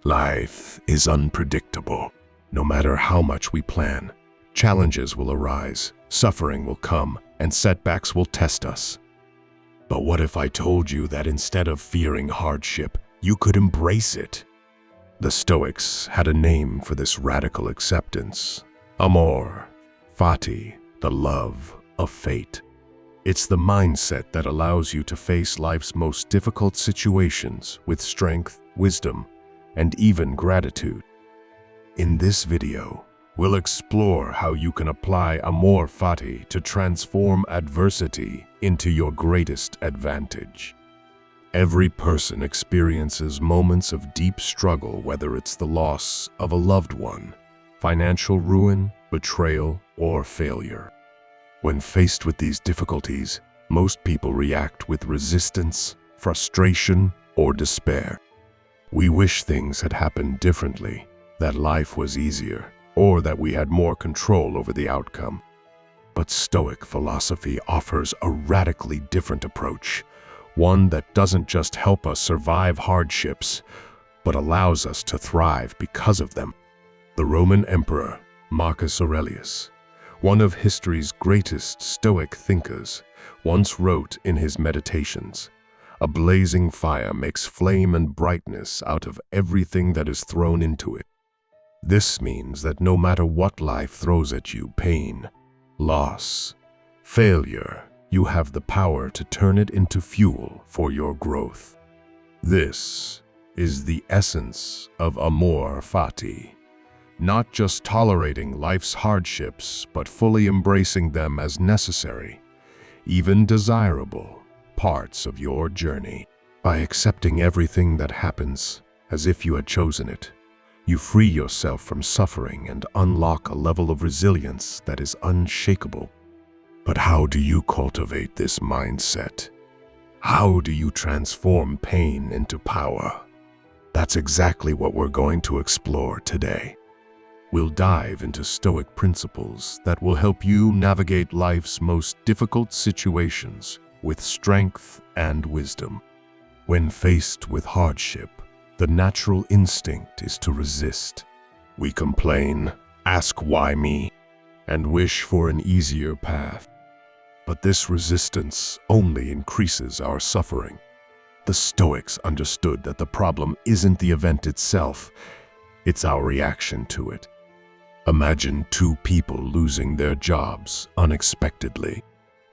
Life is unpredictable. No matter how much we plan, challenges will arise, suffering will come, and setbacks will test us. But what if I told you that instead of fearing hardship, you could embrace it? The Stoics had a name for this radical acceptance: Amor Fati, the love of fate. It's the mindset that allows you to face life's most difficult situations with strength, wisdom, and even gratitude. In this video, we'll explore how you can apply Amor Fati to transform adversity into your greatest advantage. Every person experiences moments of deep struggle, whether it's the loss of a loved one, financial ruin, betrayal, or failure. When faced with these difficulties, most people react with resistance, frustration, or despair. We wish things had happened differently, that life was easier, or that we had more control over the outcome. But Stoic philosophy offers a radically different approach, one that doesn't just help us survive hardships, but allows us to thrive because of them. The Roman Emperor Marcus Aurelius, one of history's greatest Stoic thinkers, once wrote in his Meditations, "A blazing fire makes flame and brightness out of everything that is thrown into it." This means that no matter what life throws at you, pain, loss, failure, you have the power to turn it into fuel for your growth. This is the essence of Amor Fati. Not just tolerating life's hardships, but fully embracing them as necessary, even desirable, parts of your journey. By accepting everything that happens as if you had chosen it, you free yourself from suffering and unlock a level of resilience that is unshakable. But how do you cultivate this mindset? How do you transform pain into power? That's exactly what we're going to explore today. We'll dive into Stoic principles that will help you navigate life's most difficult situations with strength and wisdom. When faced with hardship, the natural instinct is to resist. We complain, ask why me, and wish for an easier path. But this resistance only increases our suffering. The Stoics understood that the problem isn't the event itself, it's our reaction to it. Imagine two people losing their jobs unexpectedly.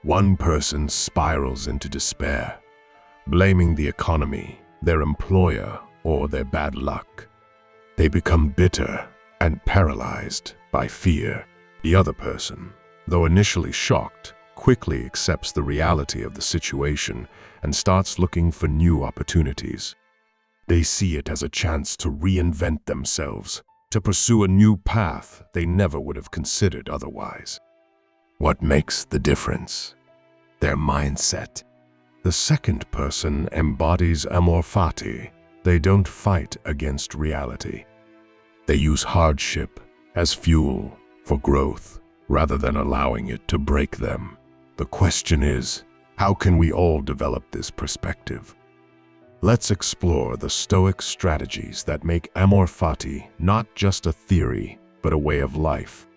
One person spirals into despair, blaming the economy, their employer, or their bad luck. They become bitter and paralyzed by fear. The other person, though initially shocked, quickly accepts the reality of the situation and starts looking for new opportunities. They see it as a chance to reinvent themselves, to pursue a new path they never would have considered otherwise. What makes the difference? Their mindset. The second person embodies Amor Fati. They don't fight against reality. They use hardship as fuel for growth, rather than allowing it to break them. The question is, how can we all develop this perspective? Let's explore the Stoic strategies that make Amor Fati not just a theory, but a way of life.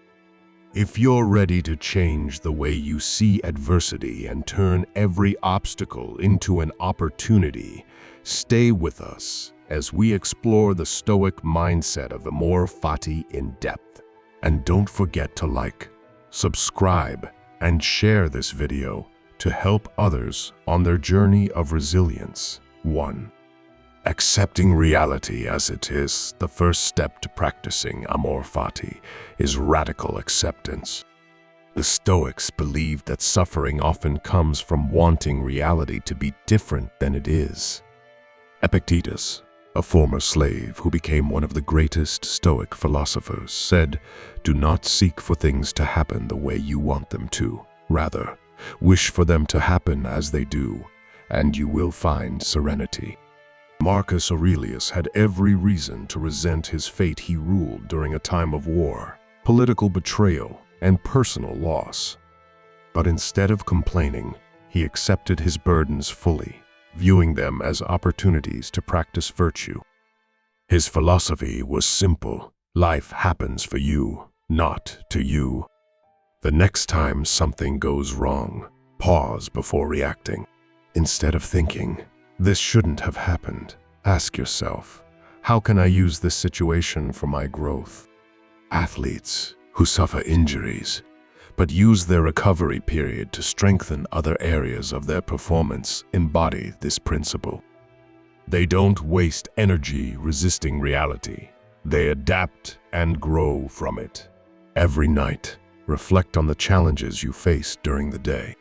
If you're ready to change the way you see adversity and turn every obstacle into an opportunity, stay with us as we explore the Stoic mindset of Amor Fati in depth. And don't forget to like, subscribe, and share this video to help others on their journey of resilience. 1. Accepting reality as it is. The first step to practicing Amor Fati is radical acceptance. The Stoics believed that suffering often comes from wanting reality to be different than it is. Epictetus, a former slave who became one of the greatest Stoic philosophers, said, "Do not seek for things to happen the way you want them to. Rather, wish for them to happen as they do, and you will find serenity." Marcus Aurelius had every reason to resent his fate. He ruled during a time of war, political betrayal, and personal loss. But instead of complaining, he accepted his burdens fully, viewing them as opportunities to practice virtue. His philosophy was simple. Life happens for you, not to you. The next time something goes wrong, pause before reacting. Instead of thinking, "This shouldn't have happened," ask yourself, "How can I use this situation for my growth?" Athletes who suffer injuries, but use their recovery period to strengthen other areas of their performance, embody this principle. They don't waste energy resisting reality. They adapt and grow from it. Every night, reflect on the challenges you faced during the day.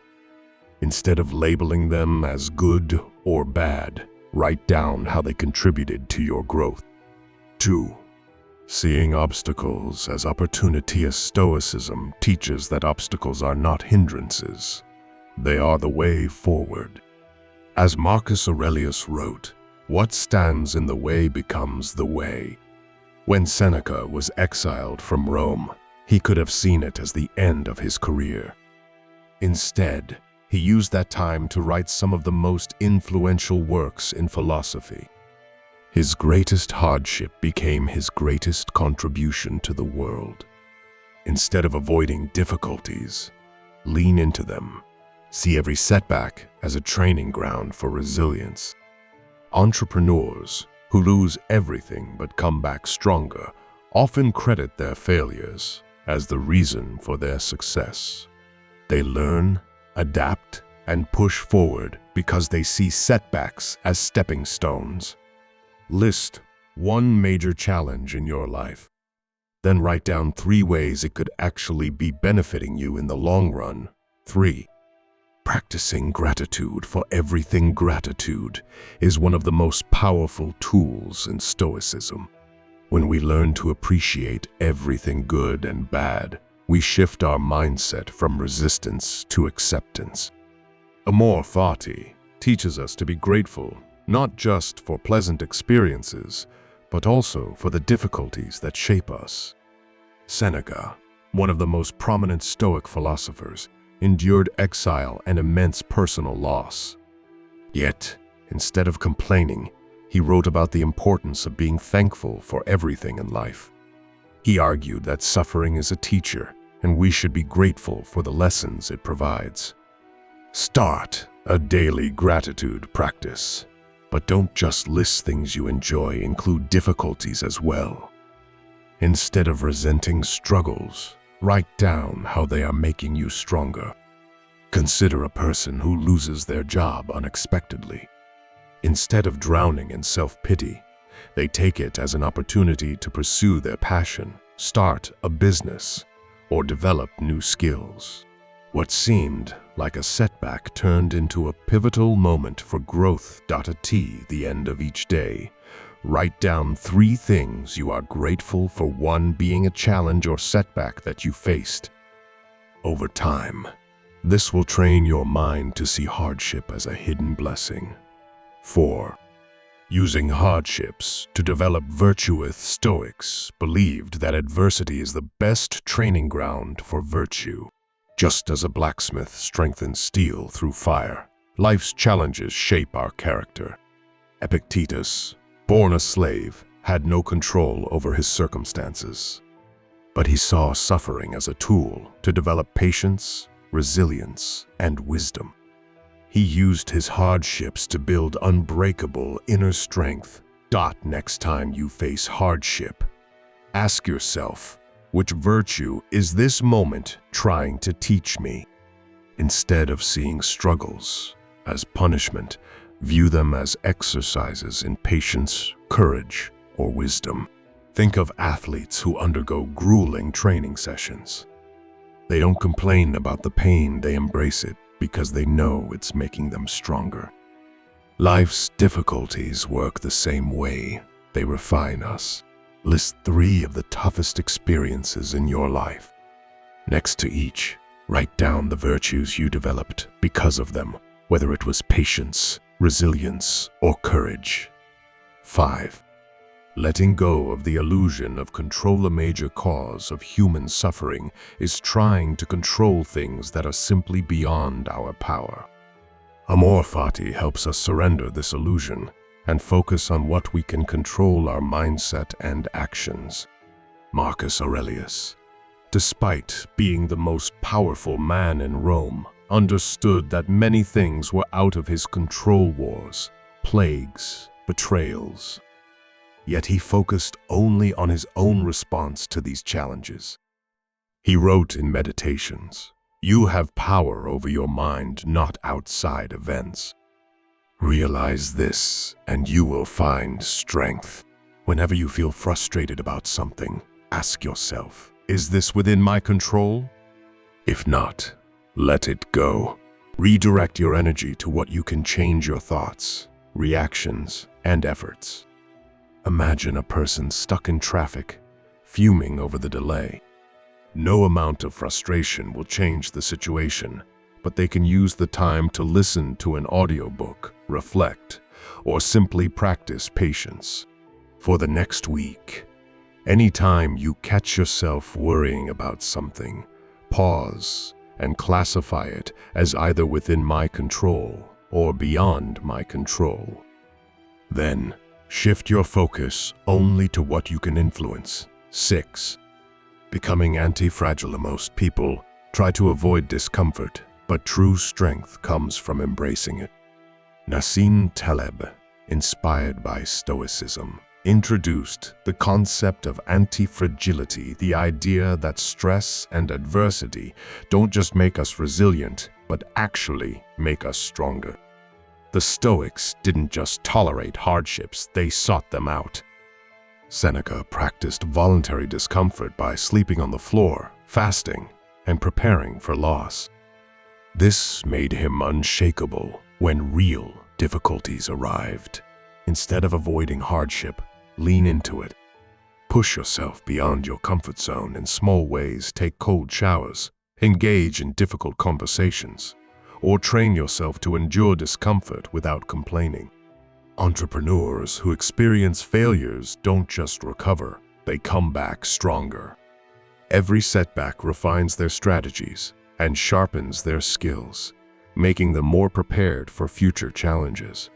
Instead of labeling them as good or bad, write down how they contributed to your growth. 2. Seeing obstacles as opportunity. Stoicism teaches that obstacles are not hindrances. They are the way forward. As Marcus Aurelius wrote, "What stands in the way becomes the way." When Seneca was exiled from Rome, he could have seen it as the end of his career. Instead, he used that time to write some of the most influential works in philosophy. His greatest hardship became his greatest contribution to the world. Instead of avoiding difficulties, lean into them. See every setback as a training ground for resilience. Entrepreneurs who lose everything but come back stronger often credit their failures as the reason for their success. They learn, adapt, and push forward because they see setbacks as stepping stones. List one major challenge in your life. Then write down 3 ways it could actually be benefiting you in the long run. 3. Practicing gratitude for everything. Gratitude is one of the most powerful tools in Stoicism. When we learn to appreciate everything good and bad, we shift our mindset from resistance to acceptance. Amor Fati teaches us to be grateful, not just for pleasant experiences, but also for the difficulties that shape us. Seneca, one of the most prominent Stoic philosophers, endured exile and immense personal loss. Yet, instead of complaining, he wrote about the importance of being thankful for everything in life. He argued that suffering is a teacher, and we should be grateful for the lessons it provides. Start a daily gratitude practice. But don't just list things you enjoy, include difficulties as well. Instead of resenting struggles, write down how they are making you stronger. Consider a person who loses their job unexpectedly. Instead of drowning in self-pity, they take it as an opportunity to pursue their passion, start a business, or develop new skills. What seemed like a setback turned into a pivotal moment for growth. At the end of each day, write down 3 things you are grateful for, 1 being a challenge or setback that you faced. Over time, this will train your mind to see hardship as a hidden blessing. 4. Using hardships to develop virtue. Stoics believed that adversity is the best training ground for virtue. Just as a blacksmith strengthens steel through fire, life's challenges shape our character. Epictetus, born a slave, had no control over his circumstances. But he saw suffering as a tool to develop patience, resilience, and wisdom. He used his hardships to build unbreakable inner strength. Next time you face hardship, ask yourself, which virtue is this moment trying to teach me? Instead of seeing struggles as punishment, view them as exercises in patience, courage, or wisdom. Think of athletes who undergo grueling training sessions. They don't complain about the pain, they embrace it because they know it's making them stronger. Life's difficulties work the same way. They refine us. List 3 of the toughest experiences in your life. Next to each, write down the virtues you developed because of them, whether it was patience, resilience, or courage. 5. Letting go of the illusion of control. A major cause of human suffering is trying to control things that are simply beyond our power. Amor Fati helps us surrender this illusion and focus on what we can control: our mindset and actions. Marcus Aurelius, despite being the most powerful man in Rome, understood that many things were out of his control: wars, plagues, betrayals. Yet he focused only on his own response to these challenges. He wrote in Meditations, "You have power over your mind, not outside events. Realize this, and you will find strength." Whenever you feel frustrated about something, ask yourself, is this within my control? If not, let it go. Redirect your energy to what you can change: your thoughts, reactions, and efforts. Imagine a person stuck in traffic, fuming over the delay. No amount of frustration will change the situation, but they can use the time to listen to an audiobook, reflect, or simply practice patience. For the next week, anytime you catch yourself worrying about something, pause and classify it as either within my control or beyond my control. Then, shift your focus only to what you can influence. 6. Becoming anti-fragile. Most people try to avoid discomfort, but true strength comes from embracing it. Nassim Taleb, inspired by Stoicism, introduced the concept of anti-fragility, the idea that stress and adversity don't just make us resilient, but actually make us stronger. The Stoics didn't just tolerate hardships, they sought them out. Seneca practiced voluntary discomfort by sleeping on the floor, fasting, and preparing for loss. This made him unshakable when real difficulties arrived. Instead of avoiding hardship, lean into it. Push yourself beyond your comfort zone in small ways. Take cold showers, engage in difficult conversations, or train yourself to endure discomfort without complaining. Entrepreneurs who experience failures don't just recover, they come back stronger. Every setback refines their strategies and sharpens their skills, making them more prepared for future challenges.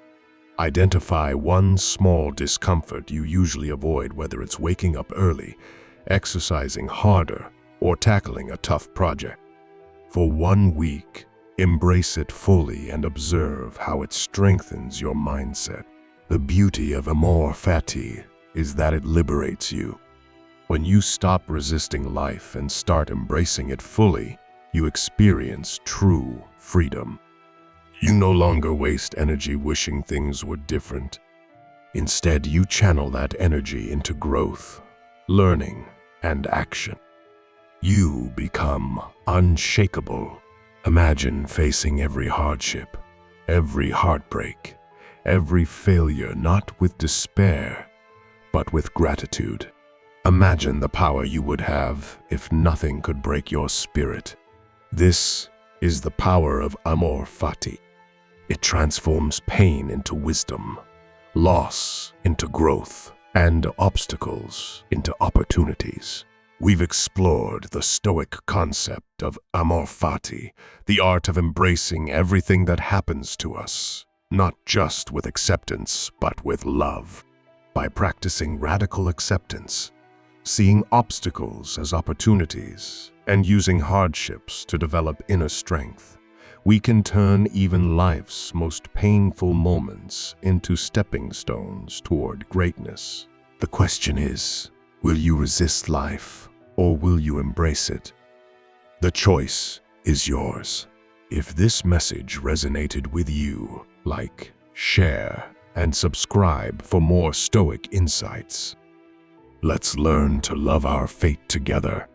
Identify one small discomfort you usually avoid, whether it's waking up early, exercising harder, or tackling a tough project. For 1 week, embrace it fully and observe how it strengthens your mindset. The beauty of Amor Fati is that it liberates you. When you stop resisting life and start embracing it fully, you experience true freedom. You no longer waste energy wishing things were different. Instead, you channel that energy into growth, learning, and action. You become unshakable. Imagine facing every hardship, every heartbreak, every failure not with despair, but with gratitude. Imagine the power you would have if nothing could break your spirit. This is the power of Amor Fati. It transforms pain into wisdom, loss into growth, and obstacles into opportunities. We've explored the Stoic concept of Amor Fati, the art of embracing everything that happens to us, not just with acceptance, but with love. By practicing radical acceptance, seeing obstacles as opportunities, and using hardships to develop inner strength, we can turn even life's most painful moments into stepping stones toward greatness. The question is, will you resist life, or will you embrace it? The choice is yours. If this message resonated with you, like, share, and subscribe for more Stoic insights. Let's learn to love our fate together.